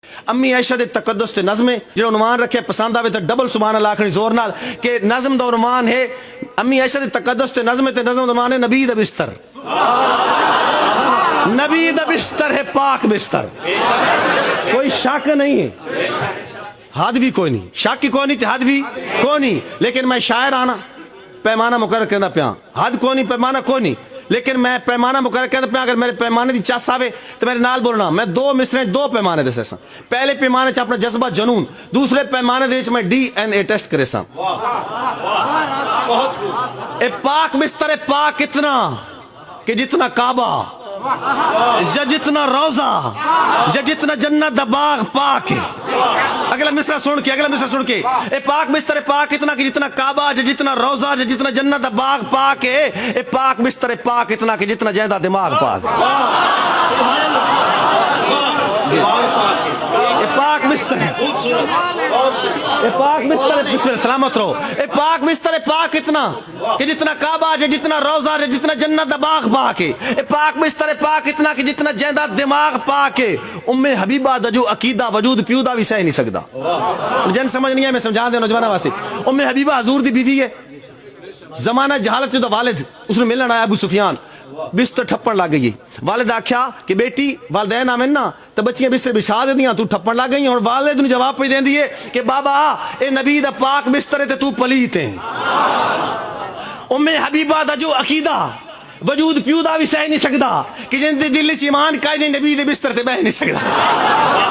امی عائشہ دے تقدس تے نظم جو عنوان رکھے پسند آوے تے ڈبل سبحان اللہ آکھنی زور نال کہ نظم دا عنوان ہے امی عائشہ دے تقدس تے نظم دا عنوان ہے نبی دا بستر. نبی دا بستر ہے پاک بستر. کوئی شک نہیں ہے, حد بھی کوئی نہیں, شک کی کوئی نہیں تے حد بھی کوئی نہیں. لیکن میں شاعر آنا پیمانہ مقرر کرنا پیا, حد کوئی نہیں پیمانہ کوئی نہیں, لیکن میں پیمانہ مقرر کرنا پیا. اگر میرے پیمانے دی چس آوے تو میرے نال بولنا. میں دو مصرے دو پیمانے دے سا. پہلے پیمانے چ اپنا جذبہ جنون, دوسرے پیمانے دے میں ڈی این اے ٹیسٹ کرے سا. اے پاک بستر پاک اتنا کہ جتنا کعبہ یا جتنا روزہ یا جتنا جنت دا باغ پاک ہے. اگلا مصرع سن کے اے پاک بستر پاک اتنا کہ جتنا کعبہ یا جتنا روزہ یا جتنا جنت دا باغ پاک ہے. اے پاک بستر پاک اتنا کہ جتنا جہدا دماغ پاک ہے. اے پاک بستر, اے پاک بستر سلامت رہو. اے پاک بستر پاک اتنا کہ جتنا کعبہ یا جتنا روزہ یا جتنا جنت دا باغ پاک ہے. اے پاک بستر پاک اتنا کہ جتنا جہدا دماغ پاک ہے. ام حبیبہ دا جو عقیدہ وجود پیو دا بھی سہ نہیں سکدا. جن سمجھ نہیں ہے میں سمجھا دے نوجوانوں واسطے. ام حبیبہ حضور دی بیوی ہے. زمانہ جہالت دا والد اس نے ملن آیا ابو سفیان, بستر ٹھپن لگ گئی. والد آکھیا کہ بیٹی والدین آمن نا تو بچیاں بستر بچھا دے دیاں, تو ٹھپن لگ گئی. اور والد نے جواب پہ دین دیے کہ بابا اے نبی دا پاک بستر تے تو پلیت ہے. ام حبیبہ دا جو عقیدہ وجود پیو دا بھی سہ نہیں سکدا کہ جن دے دل وچ ایمان کائے نہیں نبی دے بستر تے بہ نہیں سکدا.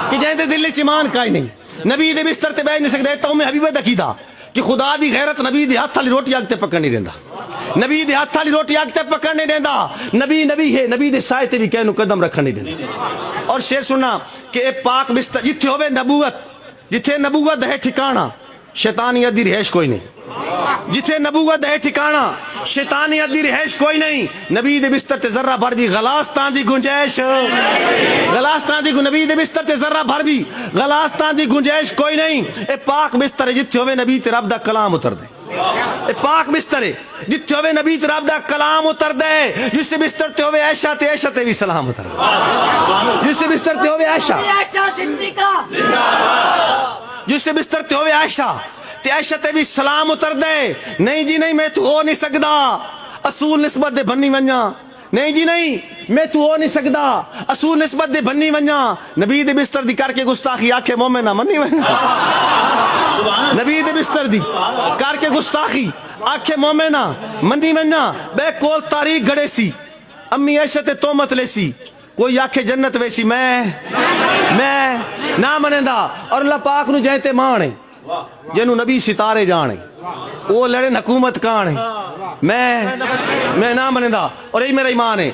کہ جن دے دل وچ ایمان کائے نہیں نبی دے بستر تے بہ نہیں سکدا. تے ام حبیبہ دا عقیدہ کہ خدا دی غیرت نبی دے ہاتھ والی روٹی اگ تے پکڑ نہیں دیندا. نبی دے ہاتھ والی روٹی اگ تے پکڑ نہیں دیندا. نبی نبی ہے, نبی دے سائے تے بھی کہنو قدم رکھن نہیں دیندا. اور شعر سننا کہ اے پاک بستر جتھے ہوے نبوت, جتھے نبوت ہے ٹھکانہ شیطانیت دی رہائش کوئی نہیں. جتھے نبوت ہے ٹھکانہ شیطانیت دی رہائش کوئی نہیں. نبی دے بستر تے ذرہ بھر بھی غلاستان دی گنجائش, غلاستان دی نبی دے بستر تے ذرہ بھر بھی غلاستان دی گنجائش کوئی نہیں. اے پاک بستر جتھے ہوے نبی تے رب دا کلام اتر دے. اے پاک بستر جتھے ہوے نبی تے رب دا کلام اتر دے. جس بستر تے ہوے عائشہ تے عائشہ تے بھی سلام اتر دے. جس بستر تے ہوے عائشہ جس بستر تے ہوے عائشہ تے عائشہ تے بھی سلام اتر دے. نہیں جی نہیں میں تو ہو نہیں سکدا اصول نسبت دے بنی ونجا. نہیں جی نہیں میں تو ہو نہیں سکدا اصول نسبت دے بنی ونجا. نبی دے بستر دی کر کے گستاخی آکھے مومنہ منی ونجا. نبی دے بستر دی کر کے گستاخی آکھے مومنہ منی ونجا. بے کول تاریخ گڑے سی امی عائشہ تے تومت لے سی. کوئی آکھے جنت ویسی میں نہ منیندا. اور اللہ پاک نو جائے تے مانے جنو نبی ستارے جانے وہ لڑے حکومت کانے میں نہ منیندا. اور یہی میرا ایمان ہے